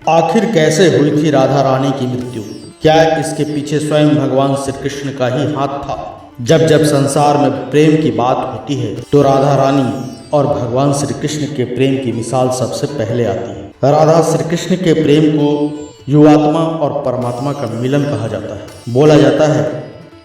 आखिर कैसे हुई थी राधा रानी की मृत्यु? क्या इसके पीछे स्वयं भगवान श्री कृष्ण का ही हाथ था? जब जब संसार में प्रेम की बात होती है तो राधा रानी और भगवान श्री कृष्ण के प्रेम की मिसाल सबसे पहले आती है। राधा श्री कृष्ण के प्रेम को युवात्मा और परमात्मा का मिलन कहा जाता है। बोला जाता है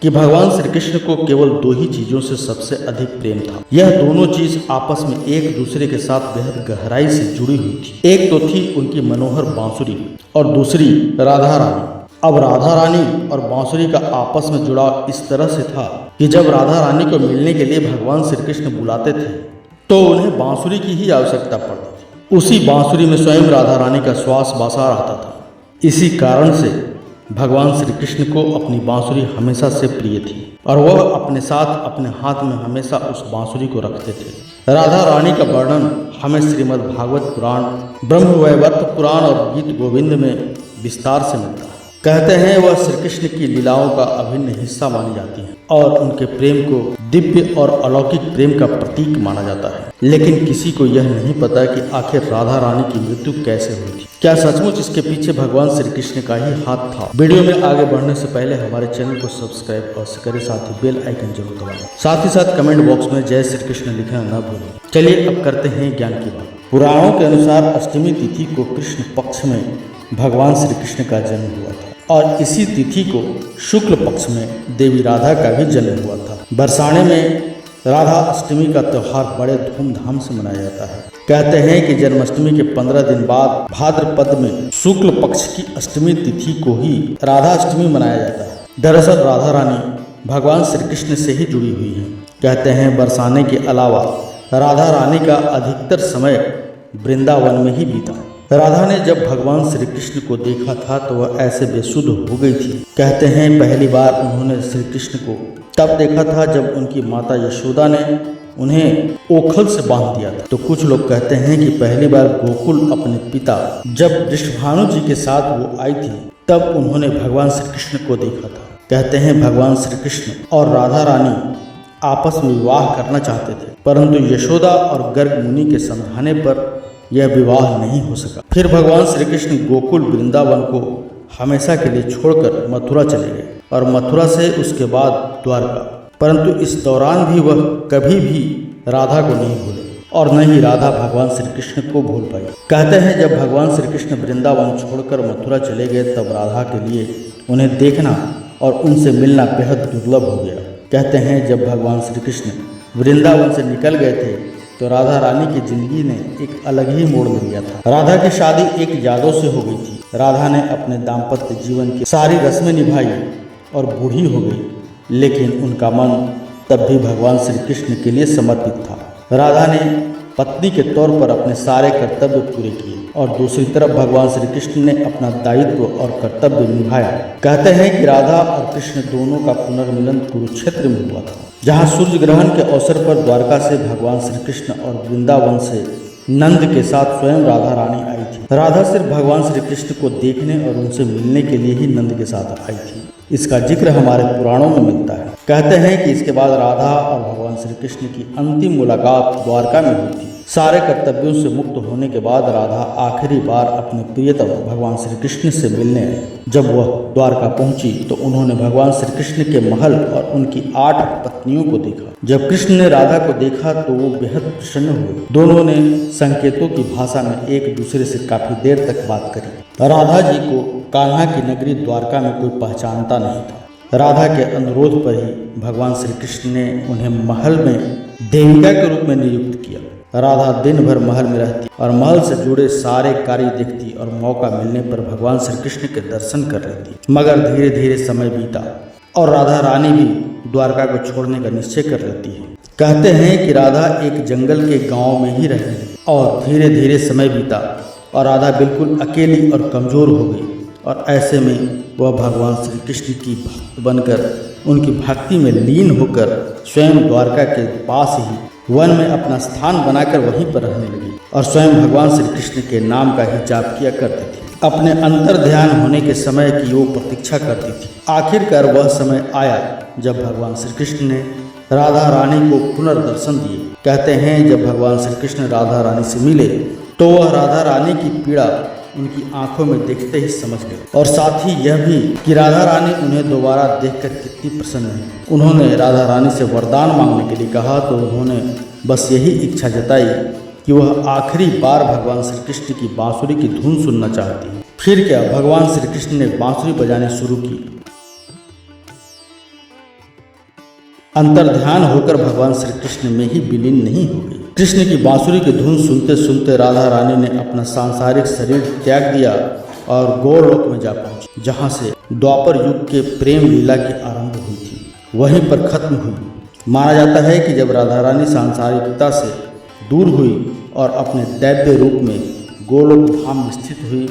कि भगवान श्री कृष्ण को केवल दो ही चीजों से सबसे अधिक प्रेम था। यह दोनों चीज आपस में एक दूसरे के साथ बेहद गहराई से जुड़ी हुई थी। एक तो थी उनकी मनोहर बांसुरी और दूसरी राधा रानी। अब राधा रानी और बांसुरी का आपस में जुड़ाव इस तरह से था कि जब राधा रानी को मिलने के लिए भगवान श्री कृष्ण बुलाते थे तो उन्हें बांसुरी की ही आवश्यकता पड़ती थी। उसी बांसुरी में स्वयं राधा रानी का श्वास बसा रहता था। इसी कारण से भगवान श्री कृष्ण को अपनी बांसुरी हमेशा से प्रिय थी और वह अपने साथ अपने हाथ में हमेशा उस बांसुरी को रखते थे। राधा रानी का वर्णन हमें श्रीमद् भागवत पुराण, ब्रह्मवैवर्त पुराण और गीत गोविंद में विस्तार से मिलता है। कहते हैं वह श्री कृष्ण की लीलाओं का अभिन्न हिस्सा मानी जाती है और उनके प्रेम को दिव्य और अलौकिक प्रेम का प्रतीक माना जाता है। लेकिन किसी को यह नहीं पता कि आखिर राधा रानी की मृत्यु कैसे हुई थी। क्या सचमुच इसके पीछे भगवान श्री कृष्ण का ही हाथ था? वीडियो में आगे बढ़ने से पहले हमारे चैनल को सब्सक्राइब अवश्य करें, साथ ही बेल आइकन जरूर दबाएं। साथ ही साथ कमेंट बॉक्स में जय श्री कृष्ण लिखना न भूलें। चलिए अब करते हैं ज्ञान की बात। पुराणों के अनुसार अष्टमी तिथि को कृष्ण पक्ष में भगवान श्री कृष्ण का जन्म हुआ था और इसी तिथि को शुक्ल पक्ष में देवी राधा का भी जन्म हुआ था। बरसाने में राधा अष्टमी का त्योहार बड़े धूमधाम से मनाया जाता है। कहते हैं कि जन्माष्टमी के 15 दिन बाद भाद्रपद में शुक्ल पक्ष की अष्टमी तिथि को ही राधा अष्टमी मनाया जाता है। दरअसल राधा रानी भगवान श्री कृष्ण से ही जुड़ी हुई है। कहते हैं बरसाने के अलावा राधा रानी का अधिकतर समय वृंदावन में ही बीता। राधा ने जब भगवान श्री कृष्ण को देखा था तो वह ऐसे बेसुध हो गई थी। कहते हैं पहली बार उन्होंने श्री कृष्ण को तब देखा था जब उनकी माता यशोदा ने उन्हें ओखल से बांध दिया था। तो कुछ लोग कहते हैं कि पहली बार गोकुल अपने पिता जब वृषभानु जी के साथ वो आई थी तब उन्होंने भगवान श्री कृष्ण को देखा था। कहते हैं भगवान श्री कृष्ण और राधा रानी आपस में विवाह करना चाहते थे, परंतु यशोदा और गर्ग मुनि के समझाने पर यह विवाह नहीं हो सका। फिर भगवान श्री कृष्ण गोकुल वृंदावन को हमेशा के लिए छोड़कर मथुरा चले गए और मथुरा से उसके बाद द्वारका। परंतु इस दौरान भी वह कभी भी राधा को नहीं भूले और न ही राधा भगवान श्री कृष्ण को भूल पाई। कहते हैं जब भगवान श्री कृष्ण वृंदावन छोड़कर मथुरा चले गए तब राधा के लिए उन्हें देखना और उनसे मिलना बेहद दुर्लभ हो गया। कहते हैं जब भगवान श्री कृष्ण वृंदावन से निकल गए थे तो राधा रानी की जिंदगी ने एक अलग ही मोड़ ले लिया था। राधा की शादी एक यादव से हो गई थी। राधा ने अपने दाम्पत्य जीवन की सारी रस्में निभाई और बूढ़ी हो गई, लेकिन उनका मन तब भी भगवान श्री कृष्ण के लिए समर्पित था। राधा ने पत्नी के तौर पर अपने सारे कर्तव्य पूरे किए और दूसरी तरफ भगवान श्री कृष्ण ने अपना दायित्व और कर्तव्य निभाया। कहते हैं कि राधा और कृष्ण दोनों का पुनर्मिलन कुरुक्षेत्र में हुआ था, जहाँ सूर्य ग्रहण के अवसर पर द्वारका से भगवान श्री कृष्ण और वृंदावन से नंद के साथ स्वयं राधा रानी आई थी। राधा सिर्फ भगवान श्री कृष्ण को देखने और उनसे मिलने के लिए ही नंद के साथ आई थी। इसका जिक्र हमारे पुराणों में मिलता है। कहते हैं कि इसके बाद राधा और भगवान श्री कृष्ण की अंतिम मुलाकात द्वारका में हुई थी। सारे कर्तव्यों से मुक्त होने के बाद राधा आखिरी बार अपने प्रियतम भगवान श्री कृष्ण से मिलने आई। जब वह द्वारका पहुंची तो उन्होंने भगवान श्री कृष्ण के महल और उनकी 8 पत्नियों को देखा। जब कृष्ण ने राधा को देखा तो वो बेहद प्रसन्न हुए। दोनों ने संकेतों की भाषा में एक दूसरे से काफी देर तक बात करी। राधा जी को कान्हा की नगरी द्वारका में कोई पहचानता नहीं था। राधा के अनुरोध पर ही भगवान श्री कृष्ण ने उन्हें महल में देविका के रूप में नियुक्त किया। राधा दिन भर महल में रहती और महल से जुड़े सारे कार्य देखती और मौका मिलने पर भगवान श्री कृष्ण के दर्शन कर लेती। मगर धीरे धीरे समय बीता और राधा रानी भी द्वारका को छोड़ने का निश्चय कर लेती है। कहते हैं कि राधा एक जंगल के गांव में ही रहने लगी और धीरे धीरे समय बीता और राधा बिल्कुल अकेली और कमजोर हो गई और ऐसे में वह भगवान श्री कृष्ण की भक्त बनकर उनकी भक्ति में लीन होकर स्वयं द्वारका के पास ही वन में अपना स्थान बनाकर वहीं पर रहने लगी और स्वयं भगवान श्री कृष्ण के नाम का ही जाप किया करती थी। अपने अंतर ध्यान होने के समय की वो प्रतीक्षा करती थी। आखिरकार वह समय आया जब भगवान श्री कृष्ण ने राधा रानी को पुनर्दर्शन दिए। कहते हैं जब भगवान श्री कृष्ण राधा रानी से मिले तो वह राधा रानी की पीड़ा उनकी आंखों में देखते ही समझ गए, और साथ ही यह भी कि राधा रानी उन्हें दोबारा देखकर कितनी प्रसन्न है। उन्होंने राधा रानी से वरदान मांगने के लिए कहा तो उन्होंने बस यही इच्छा जताई कि वह आखिरी बार भगवान श्री कृष्ण की बांसुरी की धुन सुनना चाहती है। फिर क्या, भगवान श्री कृष्ण ने बांसुरी बजानी शुरू की। अंतर्ध्यान होकर भगवान श्री कृष्ण में ही विलीन नहीं हो गई। कृष्ण की बांसुरी की धुन सुनते सुनते राधा रानी ने अपना सांसारिक शरीर त्याग दिया और गोलोक में जा पहुंची, जहां से द्वापर युग के प्रेम लीला की आरंभ हुई थी, वहीं पर खत्म हुई। माना जाता है कि जब राधा रानी सांसारिकता से दूर हुई और अपने दैव्य रूप में गोलोक धाम में स्थित हुई,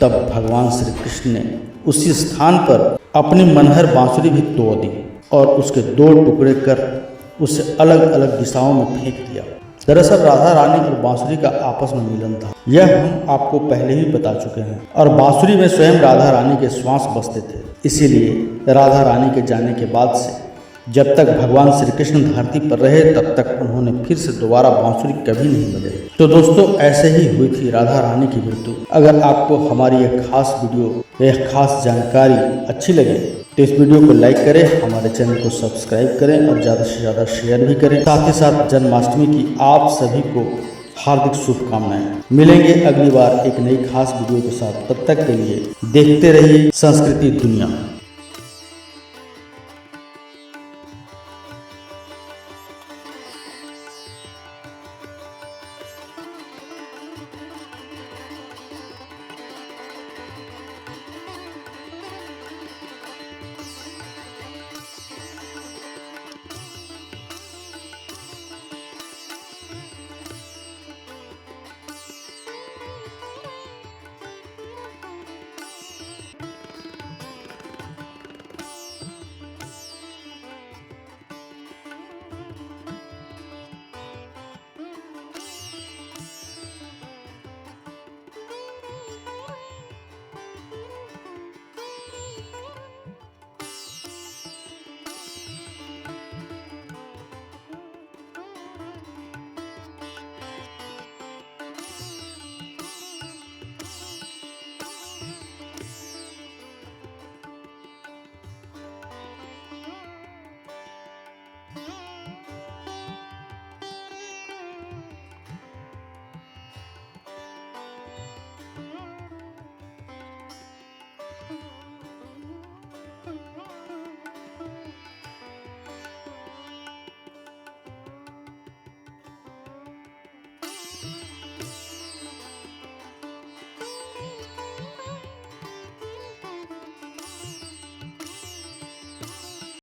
तब भगवान श्री कृष्ण ने उसी स्थान पर अपनी मनहर बांसुरी भी तोड़ दी और उसके 2 टुकड़े कर उसे अलग अलग दिशाओं में फेंक दिया। दरअसल राधा रानी और बांसुरी का आपस में मिलन था, यह हम आपको पहले ही बता चुके हैं, और बांसुरी में स्वयं राधा रानी के श्वास बसते थे। इसीलिए राधा रानी के जाने के बाद से जब तक भगवान श्री कृष्ण धरती पर रहे तब तक उन्होंने फिर से दोबारा बांसुरी कभी नहीं बजाई। तो दोस्तों, ऐसे ही हुई थी राधा रानी की मृत्यु। अगर आपको हमारी यह खास वीडियो, यह खास जानकारी अच्छी लगे तो इस वीडियो को लाइक करें, हमारे चैनल को सब्सक्राइब करें और ज़्यादा से ज़्यादा शेयर भी करें। साथ ही साथ जन्माष्टमी की आप सभी को हार्दिक शुभकामनाएं। मिलेंगे अगली बार एक नई खास वीडियो के साथ, तब तक के लिए देखते रहिए संस्कृति दुनिया।